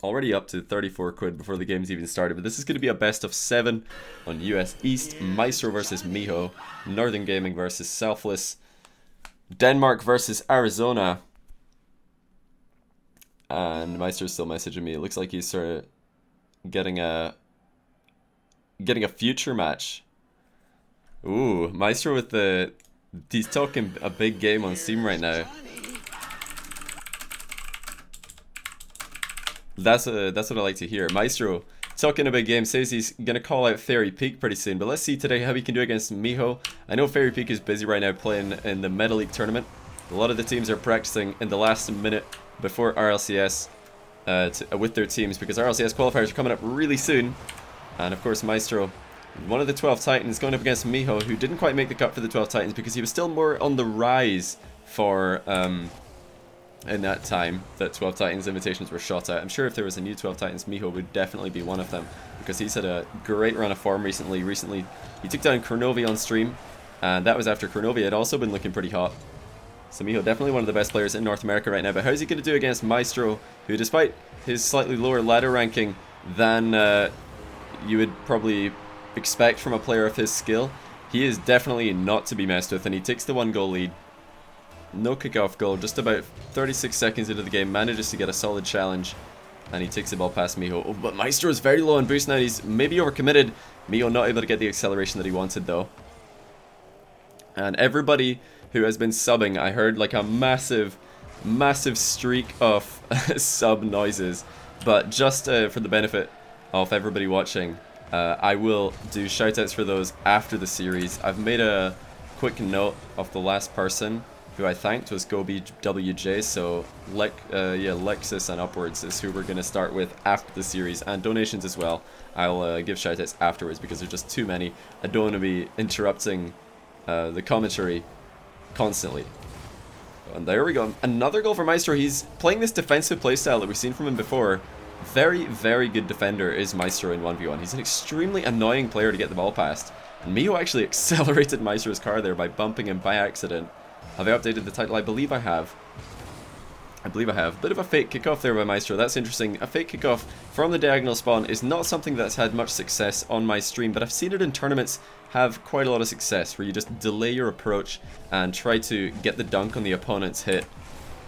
Already up to 34 quid before the game's even started, but this is going to be a best of 7 on US East. Maestro versus Mijo, Northern Gaming versus Selfless, Denmark versus Arizona. And Maestro's still messaging me. It looks like he's sort of getting a future match. Ooh, Maestro with the... He's talking a big game on Steam right now. That's what I like to hear. Maestro talking a big game, says he's gonna call out Fairy Peak pretty soon, but let's see today how he can do against Mijo. I know Fairy Peak is busy right now playing in the Meta League tournament. A lot of the teams are practicing in the last minute before RLCS with their teams, because RLCS qualifiers are coming up really soon. And of course Maestro, one of the 12 Titans, going up against Mijo, who didn't quite make the cut for the 12 Titans because he was still more on the rise for in that time that 12 Titans invitations were shot at. I'm sure if there was a new 12 Titans, Mijo would definitely be one of them, because he's had a great run of form recently. Recently, he took down Kronovi on stream, and that was after Kronovi had also been looking pretty hot. So Mijo, definitely one of the best players in North America right now, but how's he going to do against Maestro, who despite his slightly lower ladder ranking than you would probably expect from a player of his skill, he is definitely not to be messed with, and he takes the 1-goal lead. No kickoff goal, just about 36 seconds into the game, manages to get a solid challenge, and he takes the ball past Mijo. Oh, but Maestro is very low on boost now, he's maybe overcommitted. Mijo not able to get the acceleration that he wanted though. And everybody who has been subbing, I heard like a massive streak of sub noises, but just for the benefit of everybody watching, I will do shoutouts for those after the series. I've made a quick note of the last person who I thanked was GoBWJ, so Lexus and upwards is who we're going to start with after the series, and donations as well. I'll give shoutouts afterwards because there's just too many. I don't want to be interrupting the commentary constantly. And there we go, another goal for Maestro. He's playing this defensive playstyle that we've seen from him before. Very good defender is Maestro in 1v1. He's an extremely annoying player to get the ball past. And Mijo actually accelerated Maestro's car there by bumping him by accident. Have I updated the title? I believe I have. Bit of a fake kickoff there by Maestro. That's interesting. A fake kickoff from the diagonal spawn is not something that's had much success on my stream, but I've seen it in tournaments have quite a lot of success, where you just delay your approach and try to get the dunk on the opponent's hit.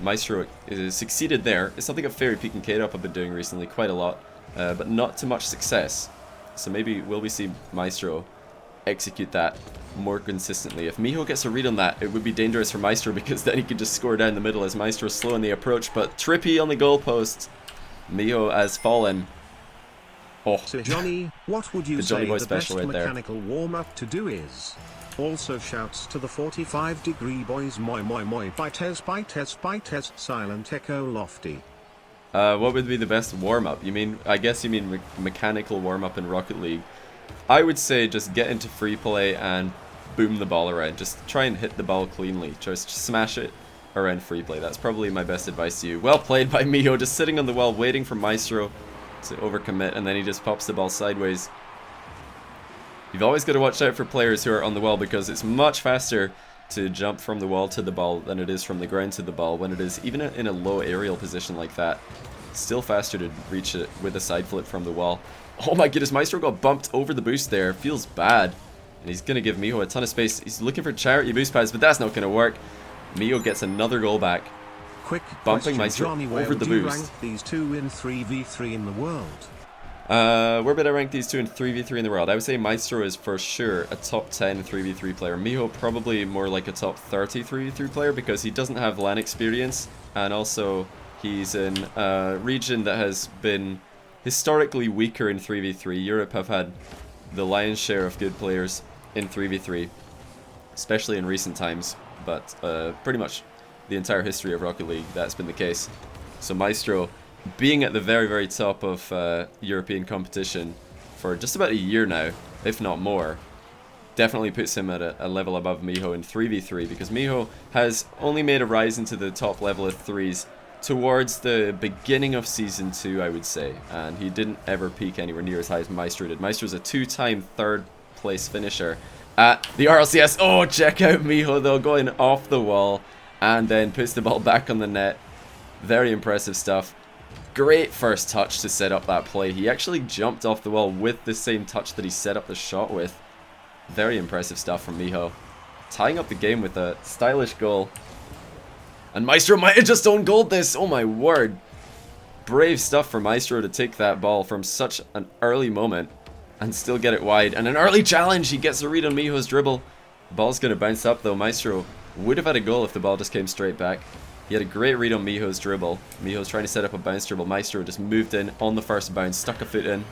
Maestro succeeded there. It's something that Fairy Peak and K-Dop have been doing recently quite a lot, but not to much success. So maybe will we see Maestro execute that more consistently? If Mijo gets a read on that, it would be dangerous for Maestro, because then he could just score down the middle as Maestro's slow in the approach. But Trippy on the goalpost. Mijo has fallen. Oh, So Johnny, what would you the Johnny say Boy the special best right there. mechanical warm-up to do is? Also shouts to the 45-degree boys, moi by test, silent echo lofty. What would be the best warm-up? You mean, I guess you mean mechanical warm-up in Rocket League. I would say just get into free play and boom the ball around. Just try and hit the ball cleanly. Just smash it around free play. That's probably my best advice to you. Well played by Mijo, just sitting on the wall waiting for Maestro to overcommit, and then he just pops the ball sideways. You've always got to watch out for players who are on the wall, because it's much faster to jump from the wall to the ball than it is from the ground to the ball, when it is even in a low aerial position like that. It's still faster to reach it with a side flip from the wall. Oh my goodness, Maestro got bumped over the boost there. Feels bad. And he's going to give Mijo a ton of space. He's looking for charity boost pads, but that's not going to work. Mijo gets another goal back. Quick Bumping question, Maestro Johnny, where over the would you boost. rank these two in 3v3 in the world? Where would I rank these two in 3v3 in the world? I would say Maestro is for sure a top 10 3v3 player. Mijo probably more like a top 30 3v3 player, because he doesn't have LAN experience, and also he's in a region that has been historically weaker in 3v3. Europe have had the lion's share of good players in 3v3, especially in recent times, but pretty much the entire history of Rocket League that's been the case. So Maestro, being at the very top of European competition for just about a year now, if not more, definitely puts him at a level above Mijo in 3v3, because Mijo has only made a rise into the top level of 3s towards the beginning of Season 2, I would say, and he didn't ever peak anywhere near as high as Maestro did. Maestro's a 2-time third place finisher at the RLCS. Oh, check out Mijo though, going off the wall and then puts the ball back on the net. Very impressive stuff. Great first touch to set up that play. He actually jumped off the wall with the same touch that he set up the shot with. Very impressive stuff from Mijo. Tying up the game with a stylish goal. And Maestro might have just owned goal this. Oh my word. Brave stuff for Maestro to take that ball from such an early moment and still get it wide. And an early challenge. He gets a read on Mijo's dribble. The ball's going to bounce up though. Maestro would have had a goal if the ball just came straight back. He had a great read on Mijo's dribble. Mijo's trying to set up a bounce dribble. Maestro just moved in on the first bounce, stuck a foot in.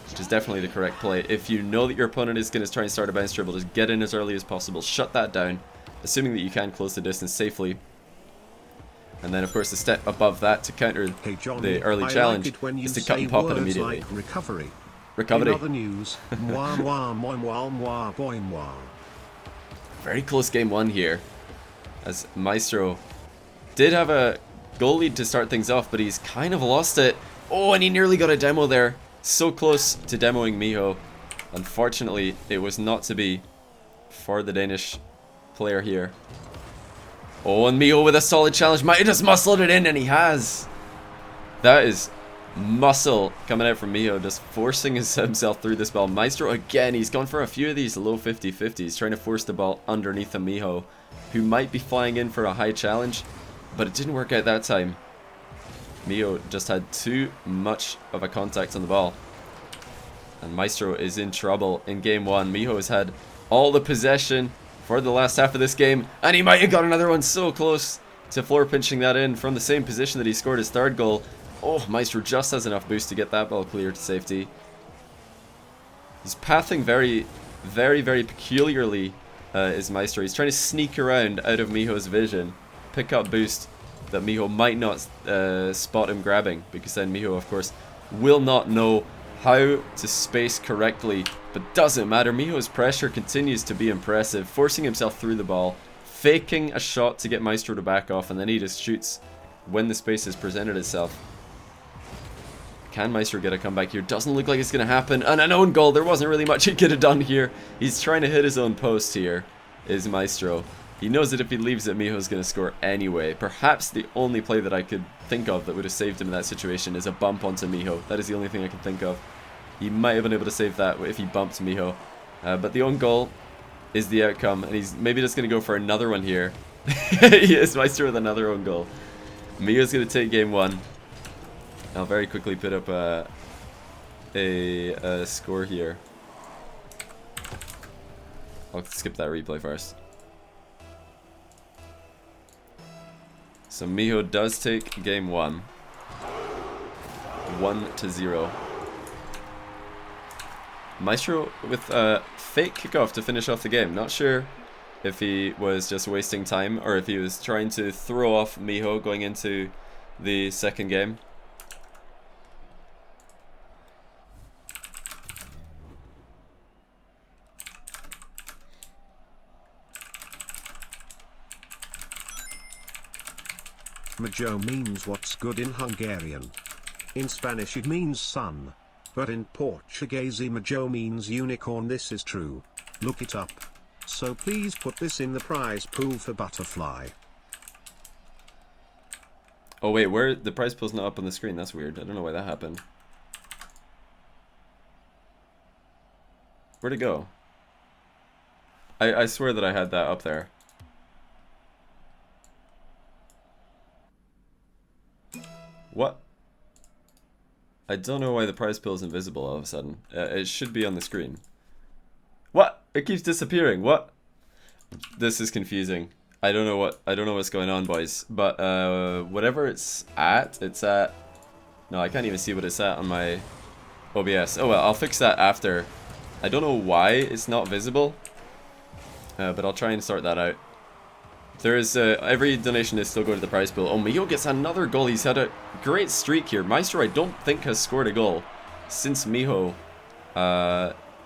Which is definitely the correct play. If you know that your opponent is going to try and start a bounce dribble, just get in as early as possible. Shut that down, assuming that you can close the distance safely. And then, of course, the step above that to counter the early challenge is to cut and pop it immediately. Like recovery. Recovery. In other news, moi, moi, moi, moi, moi, boy, moi. Very close game one here, as Maestro did have a goal lead to start things off, but he's kind of lost it. Oh, and he nearly got a demo there. So close to demoing Mijo. Unfortunately, it was not to be for the Danish player here. Oh, and Mijo with a solid challenge. Might have just muscled it in, and he has. That is muscle coming out from Mijo, just forcing himself through this ball. Maestro again, he's gone for a few of these low 50-50s, trying to force the ball underneath a Mijo, who might be flying in for a high challenge, but it didn't work out that time. Mijo just had too much of a contact on the ball. And Maestro is in trouble in game one. Mijo has had all the possession for the last half of this game, and he might have got another one. So close to floor pinching that in from the same position that he scored his third goal. Oh, Maestro just has enough boost to get that ball clear to safety. He's pathing very, very, very peculiarly, is Maestro. He's trying to sneak around out of Mijo's vision, pick up boost that Mijo might not spot him grabbing, because then Mijo, of course, will not know how to space correctly. But doesn't matter. Mijo's pressure continues to be impressive, forcing himself through the ball, faking a shot to get Maestro to back off, and then he just shoots when the space has presented itself. Can Maestro get a comeback here? Doesn't look like it's going to happen. And an own goal. There wasn't really much he could have done here. He's trying to hit his own post here, is Maestro. He knows that if he leaves it, Mijo's going to score anyway. Perhaps the only play that I could think of that would have saved him in that situation is a bump onto Mijo. That is the only thing I can think of. He might have been able to save that if he bumped Mijo. But the own goal is the outcome, and he's maybe just going to go for another one here. He is Maestro with another own goal. Mijo's going to take game one. I'll very quickly put up a score here. I'll skip that replay first. So Mijo does take game one. 1-0. Maestro with a fake kickoff to finish off the game. Not sure if he was just wasting time or if he was trying to throw off Mijo going into the second game. Mijo means what's good in Hungarian. In Spanish it means sun. But in Portuguese Mijo means unicorn. This is true. Look it up. So please put this in the prize pool for Butterfly. Oh wait, where the prize pool's not up on the screen? That's weird. I don't know why that happened. Where'd it go? I swear that I had that up there. What? I don't know why the prize pool is invisible all of a sudden. It should be on the screen. What? It keeps disappearing. What? This is confusing. I don't know what's going on, boys. But whatever it's at. No, I can't even see what it's at on my OBS. Oh well, I'll fix that after. I don't know why it's not visible. But I'll try and sort that out. There is every donation is still going to the prize pool. Oh, Mijo gets another goal. He's had a great streak here. Maestro, I don't think, has scored a goal since Mijo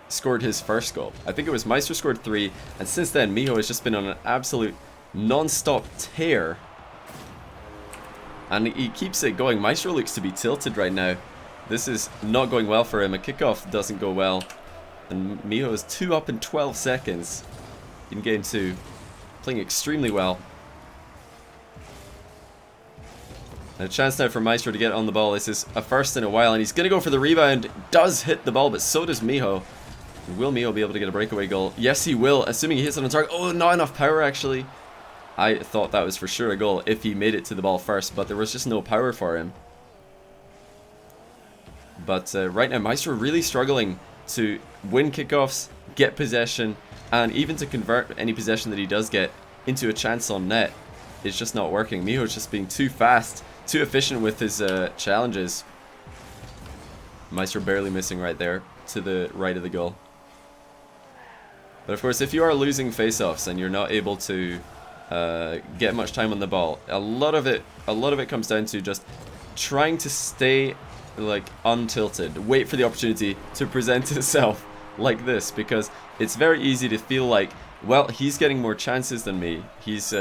scored his first goal. I think it was Maestro scored 3, and since then Mijo has just been on an absolute non-stop tear. And he keeps it going. Maestro looks to be tilted right now. This is not going well for him. A kickoff doesn't go well. And Mijo is 2 up in 12 seconds in game 2. Playing extremely well. And a chance now for Maestro to get on the ball. This is a first in a while, and he's going to go for the rebound. Does hit the ball, but so does Mijo. Will Mijo be able to get a breakaway goal? Yes, he will, assuming he hits it on target. Oh, not enough power, actually. I thought that was for sure a goal if he made it to the ball first, but there was just no power for him. But right now, Maestro really struggling to win kickoffs, get possession, and even to convert any possession that he does get into a chance on net. It's just not working. Mijo's just being too fast, too efficient with his challenges. Maestro barely missing right there to the right of the goal. But of course, if you are losing face-offs and you're not able to get much time on the ball, a lot of it comes down to just trying to stay like untilted, wait for the opportunity to present itself like this, because it's very easy to feel like, well, he's getting more chances than me. He's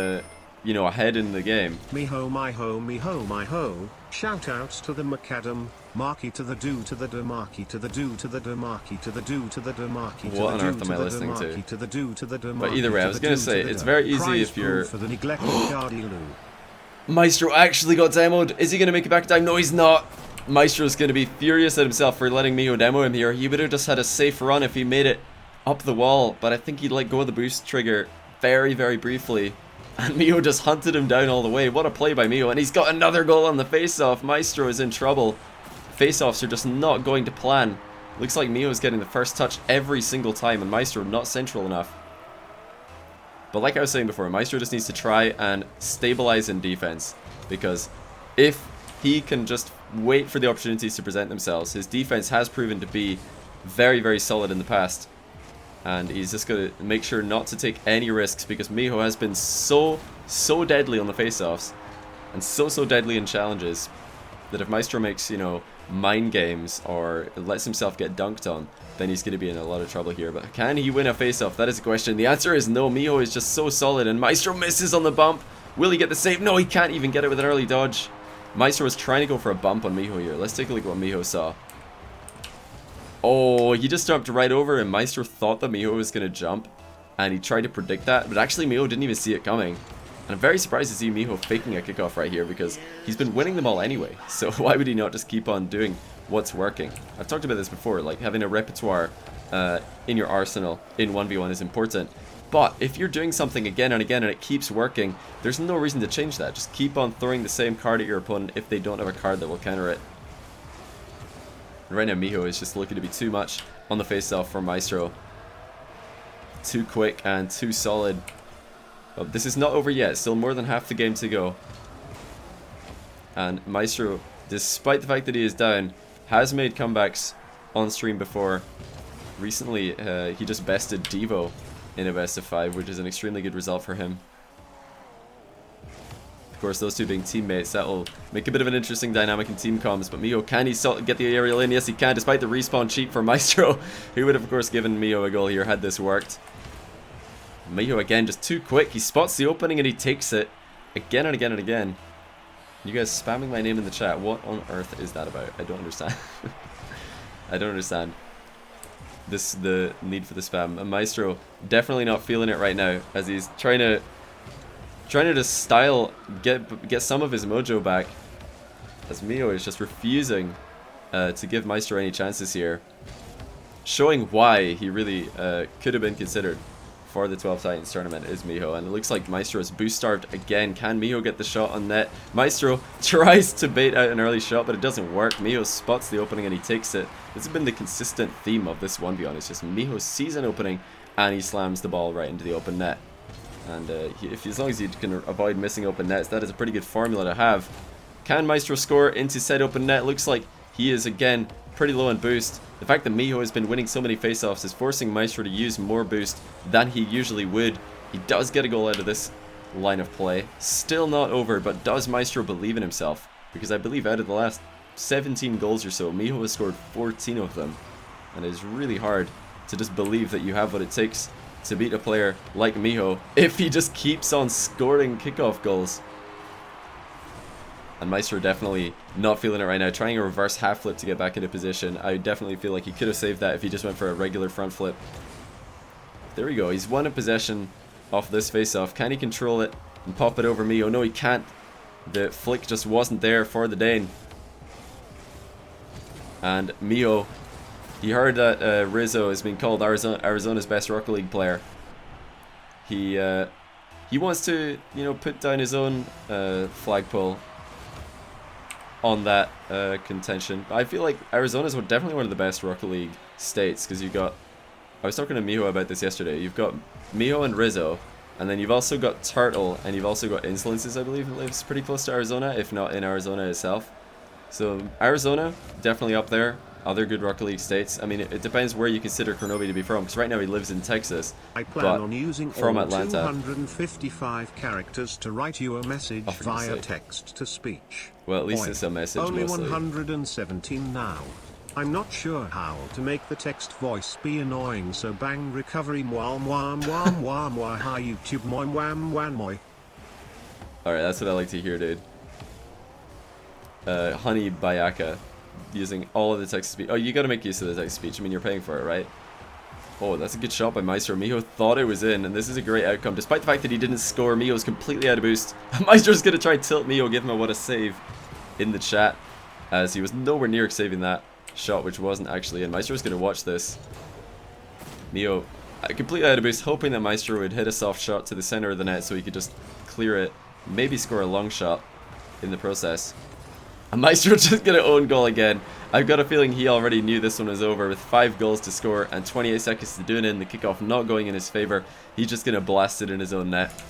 you know, ahead in the game. Miho, my ho, miho, my ho. Shout outs to the macadam. Marky to the do to the do, marky to the do to the do, marky to the do to the do, marky to the do to the do, What on earth am I listening to? the do to the do. But either way, I was gonna say it's very easy if you're. For the neglected Guardian. Maestro actually got demoed. Is he gonna make it back time? No, he's not. Maestro's gonna be furious at himself for letting Mijo demo him here. He would have just had a safe run if he made it up the wall, but I think he let go of the boost trigger very, very briefly. And Mijo just hunted him down all the way. What a play by Mijo. And he's got another goal on the face-off. Maestro is in trouble. Face-offs are just not going to plan. Looks like Mijo is getting the first touch every single time, and Maestro not central enough. But like I was saying before, Maestro just needs to try and stabilize in defense. Because if he can just wait for the opportunities to present themselves, his defense has proven to be very, very solid in the past. And he's just going to make sure not to take any risks, because Mijo has been so deadly on the face-offs and so deadly in challenges that if Maestro makes, you know, mind games or lets himself get dunked on, then he's going to be in a lot of trouble here. But can he win a face-off? That is the question. The answer is no. Mijo is just so solid, and Maestro misses on the bump. Will he get the save? No, he can't even get it with an early dodge. Maestro was trying to go for a bump on Mijo here. Let's take a look at what Mijo saw. Oh, he just jumped right over him. Maestro thought that Mijo was going to jump, and he tried to predict that, but actually Mijo didn't even see it coming. And I'm very surprised to see Mijo faking a kickoff right here, because he's been winning them all anyway. So why would he not just keep on doing what's working? I've talked about this before, like having a repertoire in your arsenal in 1v1 is important. But if you're doing something again and again and it keeps working, there's no reason to change that. Just keep on throwing the same card at your opponent if they don't have a card that will counter it. Right now, Mijo is just looking to be too much on the face-off for Maestro. Too quick and too solid. But this is not over yet. Still more than half the game to go. And Maestro, despite the fact that he is down, has made comebacks on stream before. Recently, he just bested Devo in a best of 5, which is an extremely good result for him. Of course, those two being teammates, that will make a bit of an interesting dynamic in team comms. But Mijo, can he get the aerial in? Yes, he can, despite the respawn cheat for Maestro, who would have, of course, given Mijo a goal here had this worked. Mijo, again, just too quick. He spots the opening and he takes it again and again and again. You guys spamming my name in the chat. What on earth is that about? I don't understand. I don't understand the need for the spam. And Maestro definitely not feeling it right now, as he's trying to just style, get some of his mojo back, as Mijo is just refusing to give Maestro any chances here, showing why he really could have been considered for the 12 Titans tournament is Mijo. And it looks like Maestro is boost starved again. Can Mijo get the shot on net? Maestro tries to bait out an early shot, but it doesn't work. Mijo spots the opening and he takes it. This has been the consistent theme of this 1v1. It's just Mijo sees an opening and he slams the ball right into the open net. And as long as he can avoid missing open nets, that is a pretty good formula to have. Can Maestro score into said open net? Looks like he is again pretty low on boost. The fact that Mijo has been winning so many face-offs is forcing Maestro to use more boost than he usually would. He does get a goal out of this line of play. Still not over, but does Maestro believe in himself? Because I believe out of the last 17 goals or so, Mijo has scored 14 of them. And it is really hard to just believe that you have what it takes to beat a player like Mijo if he just keeps on scoring kickoff goals. And Maestro definitely not feeling it right now, trying a reverse half flip to get back into position. I definitely feel like he could have saved that if he just went for a regular front flip. There we go, he's won a possession off this face-off. Can he control it and pop it over Mijo? No, he can't. The flick just wasn't there for the Dane. And Mijo, he heard that Rizzo has been called Arizona's best Rocket League player. He wants to, you know, put down his own flagpole on that contention. I feel like Arizona's definitely one of the best Rocket League states, because you've got, I was talking to Mijo about this yesterday, you've got Mijo and Rizzo, and then you've also got Turtle, and you've also got Insolences, I believe, lives pretty close to Arizona, if not in Arizona itself. So Arizona, definitely up there. Other good Rocket League states. I mean, it depends where you consider Kronobi to be from, because right now he lives in Texas. I plan on using from all Atlanta. 255 characters to write you a message via text to speech. Well, at least it's a message Only mostly. 117 now. I'm not sure how to make the text voice be annoying, so bang recovery mwah mwah mwah mwah mwah hi YouTube moi wham wham moi. Alright, that's what I like to hear, dude. Honey Bayaka. Using all of the text to speech. Oh, you gotta make use of the text to speech. I mean, you're paying for it, right? Oh, that's a good shot by Maestro. Mijo thought it was in, and this is a great outcome. Despite the fact that he didn't score, Mijo's completely out of boost. Maestro's gonna try and tilt Mijo, give him a what a save in the chat, as he was nowhere near saving that shot, which wasn't actually in. Maestro's gonna watch this. Mijo completely out of boost, hoping that Maestro would hit a soft shot to the center of the net so he could just clear it, maybe score a long shot in the process. And Maestro just gonna own goal again. I've got a feeling he already knew this one was over, with 5 goals to score and 28 seconds to do it in, the kickoff not going in his favor. He's just gonna blast it in his own net.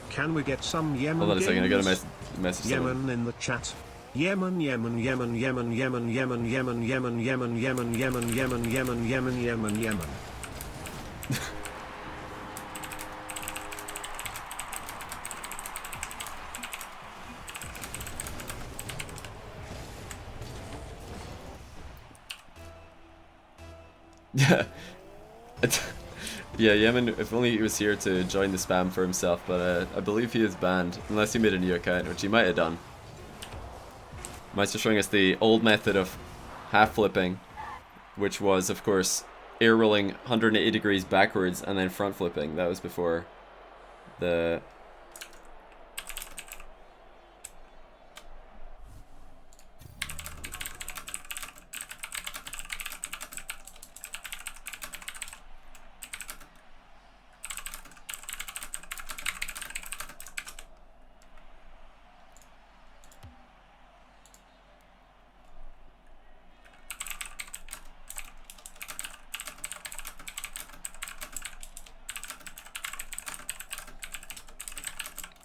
Can we get some Yemen? Hold on a second, I got a message. Yemen in the chat. Yemen, Yemen, Yemen, Yemen, Yemen, Yemen, Yemen, Yemen, Yemen, Yemen, Yemen, Yemen, Yemen, Yemen, Yemen, Yemen. Yeah. Yeah, Yemen, if only he was here to join the spam for himself, but I believe he is banned, unless he made a new account, which he might have done. Meister showing us the old method of half flipping, which was, of course, air rolling 180 degrees backwards and then front flipping. That was before the...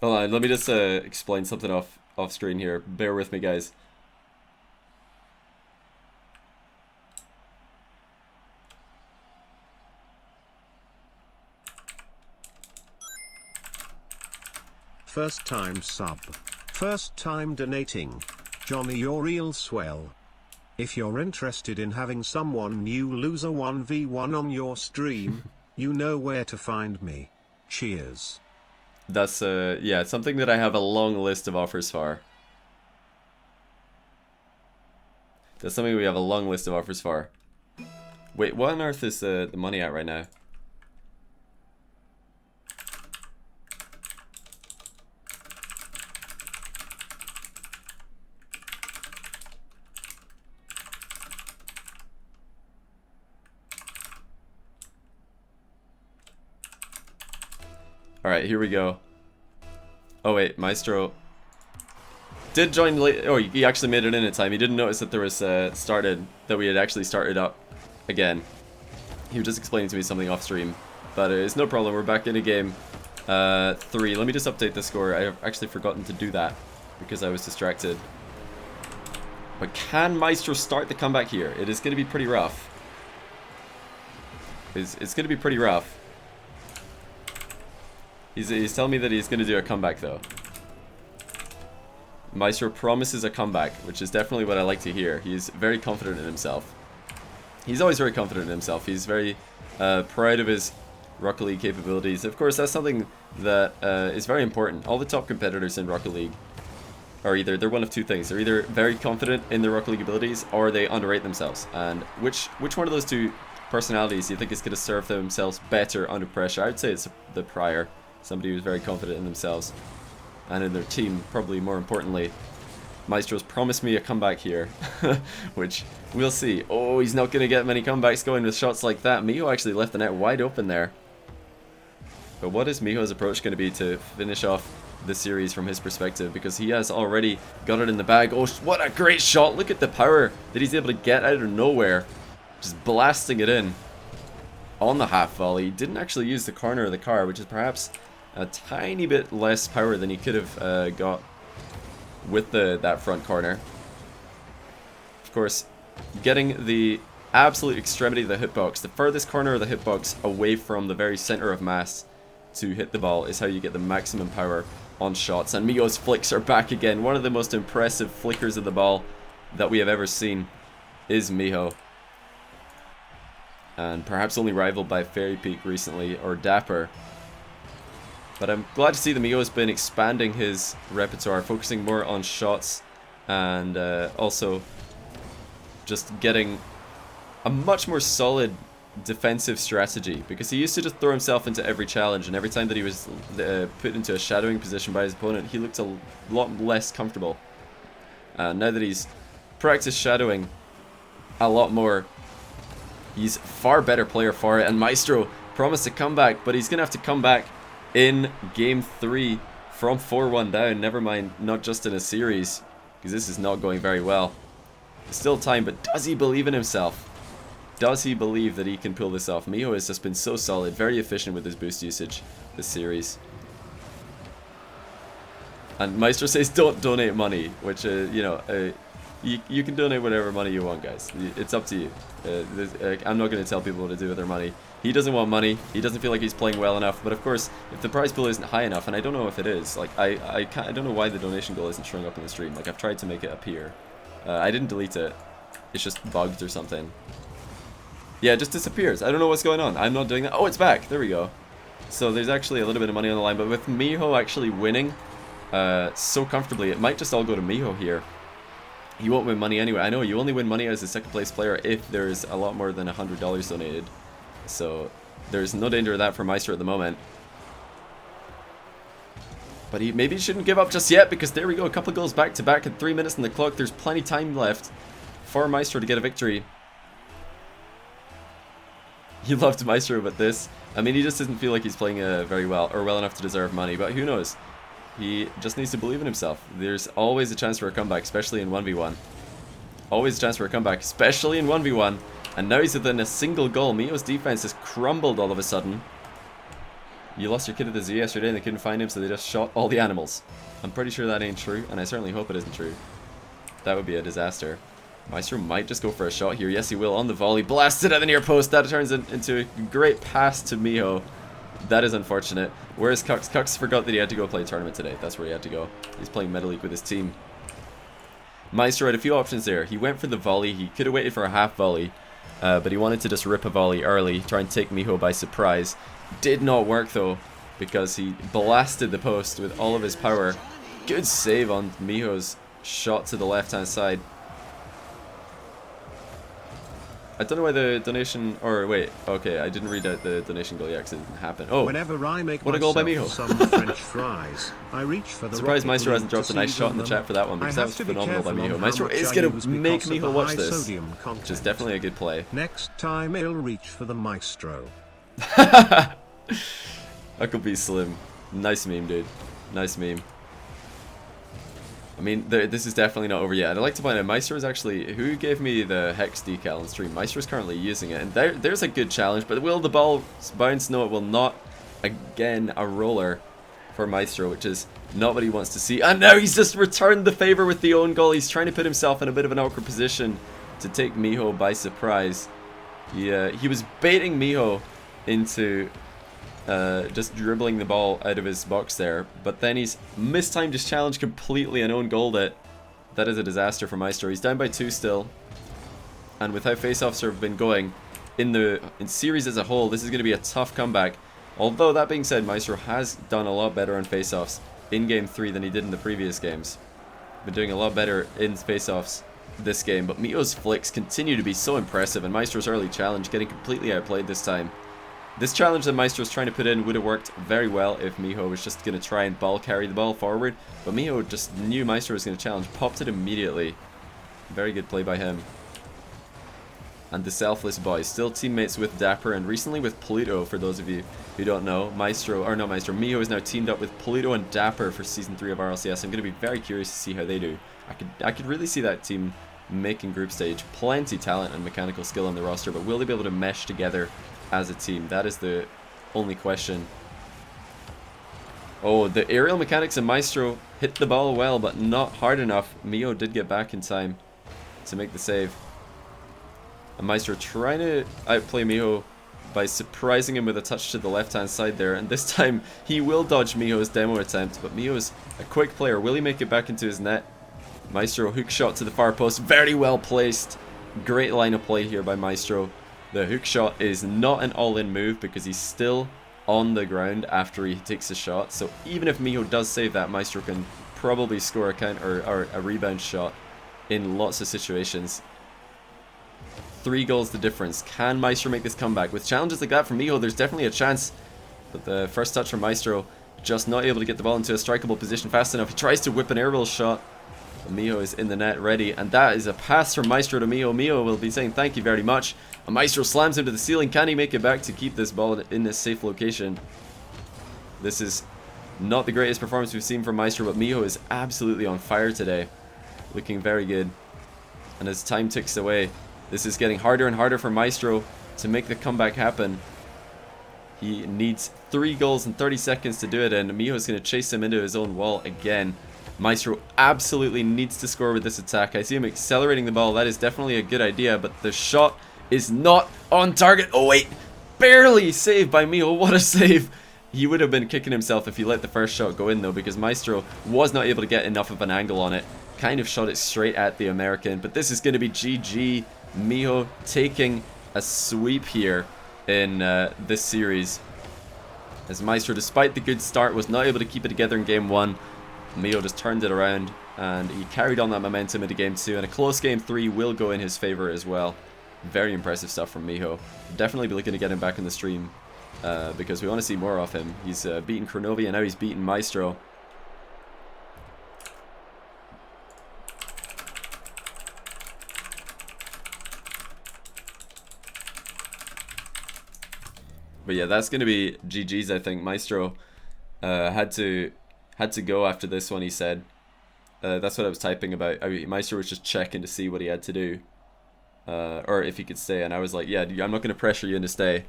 Hold on, let me just explain something off screen here. Bear with me, guys. First time sub. First time donating. Johnny, you're real swell. If you're interested in having someone new loser 1v1 on your stream, you know where to find me. Cheers. That's, yeah, something that I have a long list of offers for. That's something we have a long list of offers for. Wait, what on earth is the money at right now? Alright, here we go. Oh wait, Maestro did join late. Oh, he actually made it in time. He didn't notice that there was that we had actually started up again. He was just explaining to me something off stream, but it's no problem. We're back in a game 3. Let me just update the score. I have actually forgotten to do that because I was distracted. But can Maestro start the comeback here? It is going to be pretty rough. It's going to be pretty rough. He's telling me that he's going to do a comeback, though. Maestro promises a comeback, which is definitely what I like to hear. He's very confident in himself. He's always very confident in himself. He's very proud of his Rocket League capabilities. Of course, that's something that is very important. All the top competitors in Rocket League are they're one of two things. They're either very confident in their Rocket League abilities, or they underrate themselves. And which one of those two personalities do you think is going to serve themselves better under pressure? I would say it's the prior. Somebody who's very confident in themselves and in their team, probably more importantly. Maestro's promised me a comeback here, which we'll see. Oh, he's not going to get many comebacks going with shots like that. Mijo actually left the net wide open there. But what is Mijo's approach going to be to finish off the series from his perspective? Because he has already got it in the bag. Oh, what a great shot. Look at the power that he's able to get out of nowhere. Just blasting it in on the half volley. He didn't actually use the corner of the car, which is perhaps a tiny bit less power than he could have got with that front corner. Of course, getting the absolute extremity of the hitbox, the furthest corner of the hitbox away from the very center of mass to hit the ball, is how you get the maximum power on shots. And Mijo's flicks are back again. One of the most impressive flickers of the ball that we have ever seen is Mijo. And perhaps only rivaled by Fairy Peak recently, or Dapper. But I'm glad to see that Mijo has been expanding his repertoire, focusing more on shots, and also just getting a much more solid defensive strategy, because he used to just throw himself into every challenge, and every time that he was put into a shadowing position by his opponent, he looked a lot less comfortable. Now that he's practiced shadowing a lot more, he's a far better player for it. And Maestro promised a comeback, but he's gonna have to come back in game 3 from 4-1 down. Never mind, not just in a series, because this is not going very well. There's still time, but does he believe in himself? Does he believe that he can pull this off? Mijo has just been so solid, very efficient with his boost usage this series. And Maestro says don't donate money, which, you know, you can donate whatever money you want, guys. It's up to you. I'm not going to tell people what to do with their money. He doesn't want money. He doesn't feel like he's playing well enough. But of course, if the prize pool isn't high enough, and I don't know if it is, like I don't know why the donation goal isn't showing up in the stream. Like I've tried to make it appear. I didn't delete it. It's just bugged or something. Yeah, it just disappears. I don't know what's going on. I'm not doing that. Oh, it's back. There we go. So there's actually a little bit of money on the line, but with Mijo actually winning so comfortably, it might just all go to Mijo here. You won't win money anyway. I know, you only win money as a second place player if there's a lot more than $100 donated. So there's no danger of that for Maestro at the moment. But maybe he shouldn't give up just yet, because there we go. A couple of goals back to back at 3 minutes on the clock. There's plenty of time left for Maestro to get a victory. You loved Maestro about this. I mean, he just doesn't feel like he's playing very well, or well enough to deserve money, but who knows? He just needs to believe in himself. There's always a chance for a comeback, especially in 1v1. Always a chance for a comeback, especially in 1v1. And now he's within a single goal. Mijo's defense has crumbled all of a sudden. You lost your kid at the zoo yesterday and they couldn't find him, so they just shot all the animals. I'm pretty sure that ain't true, and I certainly hope it isn't true. That would be a disaster. Maestro might just go for a shot here. Yes, he will on the volley. Blasted at the near post. That turns into a great pass to Mijo. That is unfortunate. Where's Cux? Cux forgot that he had to go play a tournament today. That's where he had to go. He's playing Metal League with his team. Maestro had a few options there. He went for the volley. He could have waited for a half volley, but he wanted to just rip a volley early, try and take Mijo by surprise. Did not work though, because he blasted the post with all of his power. Good save on Mijo's shot to the left-hand side. I don't know why the donation, or wait, okay, I didn't read out the donation goal yet because it didn't happen. Oh, whenever I make what a goal by Mijo. Some French fries, I reach for the surprised Maestro hasn't dropped a nice shot in the chat for that one, because that was phenomenal by Mijo. Maestro is going to make Mijo watch this, which is definitely a good play. Next time he'll reach for the Maestro. That could be slim. Nice meme, dude. Nice meme. I mean, this is definitely not over yet. I'd like to point out, Maestro is actually, who gave me the Hex decal on stream? Maestro is currently using it, and there's a good challenge, but will the ball bounce? No, it will not. Again, a roller for Maestro, which is not what he wants to see. And now he's just returned the favor with the own goal. He's trying to put himself in a bit of an awkward position to take Mijo by surprise. He was baiting Mijo into just dribbling the ball out of his box there, but then he's mistimed his challenge completely and own goaled it. That is a disaster for Maestro. He's down by 2 still, and with how face-offs have been going in series as a whole, this is going to be a tough comeback. Although that being said, Maestro has done a lot better on face-offs in game 3 than he did in the previous games. Been doing a lot better in face-offs this game, but Mijo's flicks continue to be so impressive, and Maestro's early challenge getting completely outplayed this time. This challenge that Maestro's trying to put in would have worked very well if Mijo was just going to try and ball carry the ball forward, but Mijo just knew Maestro was going to challenge, popped it immediately. Very good play by him. And the Selfless Boys, still teammates with Dapper and recently with Pluto, for those of you who don't know. Mijo is now teamed up with Pluto and Dapper for Season 3 of RLCS. I'm going to be very curious to see how they do. I could really see that team making group stage. Plenty talent and mechanical skill on the roster, but will they be able to mesh together as a team? That is the only question. Oh, the aerial mechanics of Maestro hit the ball well, but not hard enough. Mijo did get back in time to make the save. And Maestro trying to outplay Mijo by surprising him with a touch to the left-hand side there. And this time, he will dodge Mijo's demo attempt, but Mijo's a quick player. Will he make it back into his net? Maestro hook shot to the far post. Very well placed. Great line of play here by Maestro. The hook shot is not an all-in move because he's still on the ground after he takes a shot. So even if Mijo does save that, Maestro can probably score a counter or a rebound shot in lots of situations. 3 goals the difference. Can Maestro make this comeback? With challenges like that from Mijo, there's definitely a chance. But the first touch from Maestro, just not able to get the ball into a strikeable position fast enough. He tries to whip an aerial shot. But Mijo is in the net ready. And that is a pass from Maestro to Mijo. Mijo will be saying thank you very much. And Maestro slams him to the ceiling. Can he make it back to keep this ball in this safe location? This is not the greatest performance we've seen from Maestro, but Mijo is absolutely on fire today. Looking very good. And as time ticks away, this is getting harder and harder for Maestro to make the comeback happen. He needs 3 goals in 30 seconds to do it, and Mijo's going to chase him into his own wall again. Maestro absolutely needs to score with this attack. I see him accelerating the ball. That is definitely a good idea, but the shot is not on target. Oh wait, barely saved by Mijo. What a save. He would have been kicking himself if he let the first shot go in though, because Maestro was not able to get enough of an angle on it. Kind of shot it straight at the American, but this is going to be GG. Mijo taking a sweep here in this series. As Maestro, despite the good start, was not able to keep it together in Game 1. Mijo just turned it around, and he carried on that momentum into Game 2, and a close Game 3 will go in his favor as well. Very impressive stuff from Mijo. Definitely be looking to get him back in the stream, because we want to see more of him. He's beaten Kronovia, and now he's beaten Maestro. But yeah, that's going to be GG's, I think. Maestro had to go after this one, he said. That's what I was typing about. Maestro was just checking to see what he had to do. Or if he could stay. And I was like, yeah, I'm not going to pressure you into stay.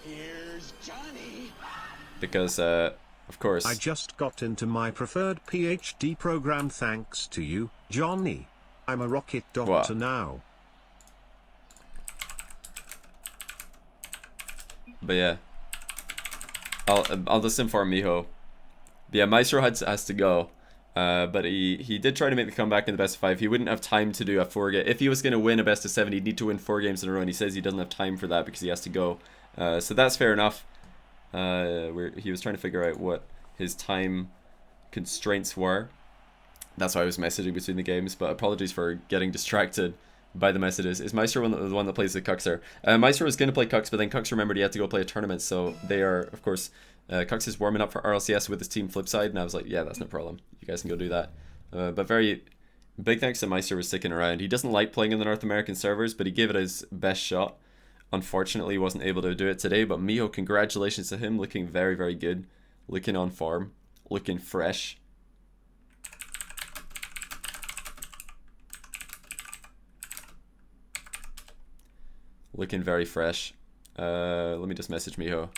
Here's Johnny. Because, of course... I just got into my preferred PhD program thanks to you, Johnny. I'm a rocket doctor now. But yeah, I'll just inform Mijo. But yeah, Maestro has to go. But he did try to make the comeback in the best of 5. He wouldn't have time to do a 4-game. If he was going to win a best of 7, he'd need to win 4 games in a row. And he says he doesn't have time for that because he has to go. So that's fair enough. He was trying to figure out what his time constraints were. That's why I was messaging between the games. But apologies for getting distracted by the messages. Is Maestro the one that plays the Cuxer? Maestro was going to play Cux, but then Cux remembered he had to go play a tournament, so they are, of course, Cux is warming up for RLCS with his team Flipside, and I was like, yeah, that's no problem. You guys can go do that. But very big thanks to Maestro for sticking around. He doesn't like playing in the North American servers, but he gave it his best shot. Unfortunately, he wasn't able to do it today, but Mijo, congratulations to him, looking very, very good. Looking on form. Looking fresh. Looking very fresh. Let me just message Mijo.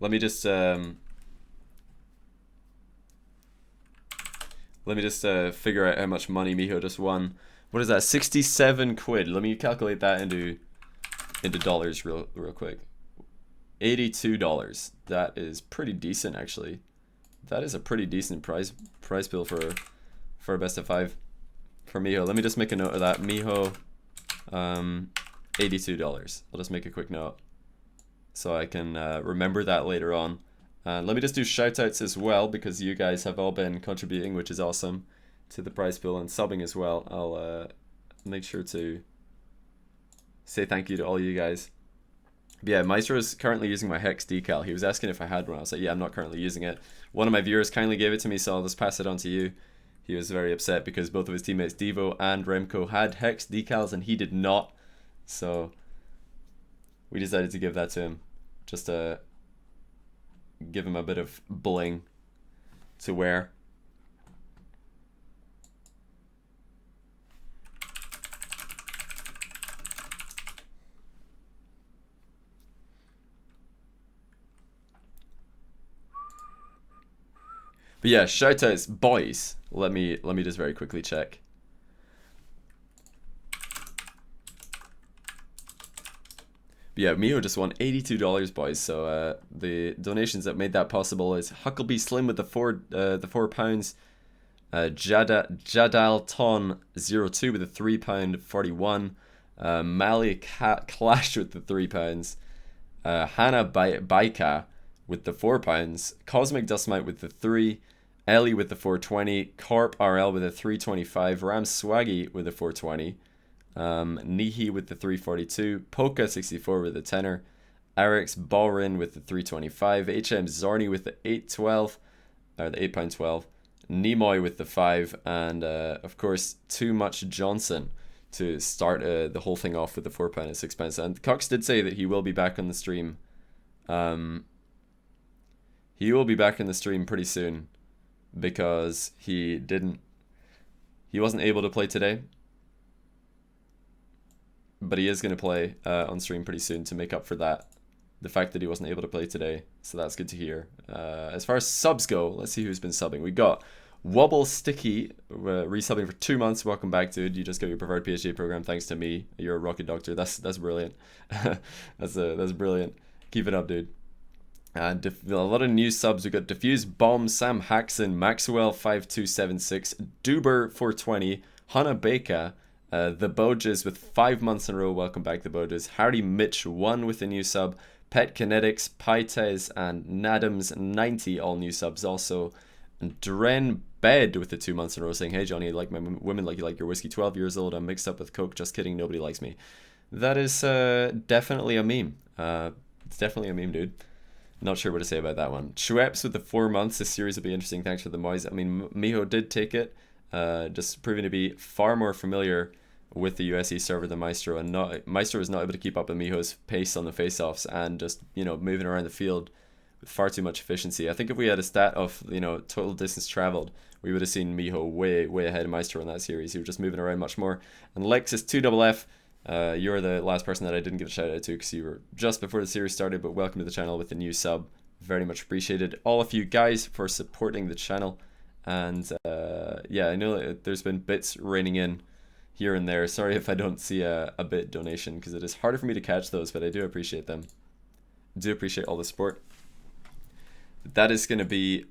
Let me just figure out how much money Mijo just won. What is that? 67 quid. Let me calculate that into dollars real quick. $82. That is pretty decent, actually. That is a pretty decent prize bill for a best of 5 for Mijo. Let me just make a note of that. Mijo, $82. I'll just make a quick note so I can remember that later on. And let me just do shoutouts as well, because you guys have all been contributing, which is awesome, to the prize pool and subbing as well. I'll make sure to say thank you to all you guys. But yeah, Maestro is currently using my Hex decal. He was asking if I had one. I was like, yeah, I'm not currently using it. One of my viewers kindly gave it to me, so I'll just pass it on to you. He was very upset because both of his teammates, Devo and Remco, had Hex decals and he did not. So we decided to give that to him, just to give him a bit of bling to wear. But yeah, shoutouts, boys. Let me just very quickly check. But yeah, Mijo just won $82, boys. So the donations that made that possible is Huckleby Slim with the £4, Jadalton02 with the £3.41, Mali Clash with the £3, Hannah Baika with the £4, Cosmic Dustmite with the 3, Ellie with the 420, Corp RL with a 325, Ram Swaggy with a 420, Nihi with the 342, Polka 64 with the tenner, Eric's Balrin with the 325, HM Zorni with the 812, or the £8.12, Nimoy with the 5, and of course Too Much Johnson to start the whole thing off with the £4 and £6. And Cox did say that he will be back on the stream. He will be back in the stream pretty soon, because he wasn't able to play today, but he is going to play on stream pretty soon to make up for that, the fact that he wasn't able to play today. So that's good to hear. As far as subs go, let's see who's been subbing. We got Wobble Sticky resubbing for 2 months. Welcome back, dude. You just got your preferred PhD program thanks to me. You're a rocket doctor. That's brilliant. that's brilliant. Keep it up, dude. And a lot of new subs. We got Diffuse Bomb, Sam Haxon, Maxwell 5276, Duber 420, Hannah Baker, the Bojas with 5 months in a row. Welcome back, the Bojas. Harry Mitch 1 with a new sub, Pet Kinetics, Pytes, and Nadams 90 all new subs also. And Dren Bed with the 2 months in a row saying, hey Johnny, I like my women like you like your whiskey. 12 years old, I'm mixed up with coke. Just kidding, nobody likes me. That is definitely a meme. It's definitely a meme, dude. Not sure what to say about that one. Schweppes with the 4 months. This series will be interesting. Thanks for the moise. I mean, Mijo did take it, just proving to be far more familiar with the USE server than Maestro, and Maestro was not able to keep up with Mijo's pace on the face-offs and just, you know, moving around the field with far too much efficiency. I think if we had a stat of, you know, total distance traveled, we would have seen Mijo way ahead of Maestro in that series. He was just moving around much more. And Lexus 2FF, you're the last person that I didn't give a shout out to because you were just before the series started, but welcome to the channel with a new sub. Very much appreciated. All of you guys for supporting the channel. And yeah, I know that there's been bits raining in here and there. Sorry if I don't see a bit donation, because it is harder for me to catch those, but I do appreciate them. I do appreciate all the support. That is going to be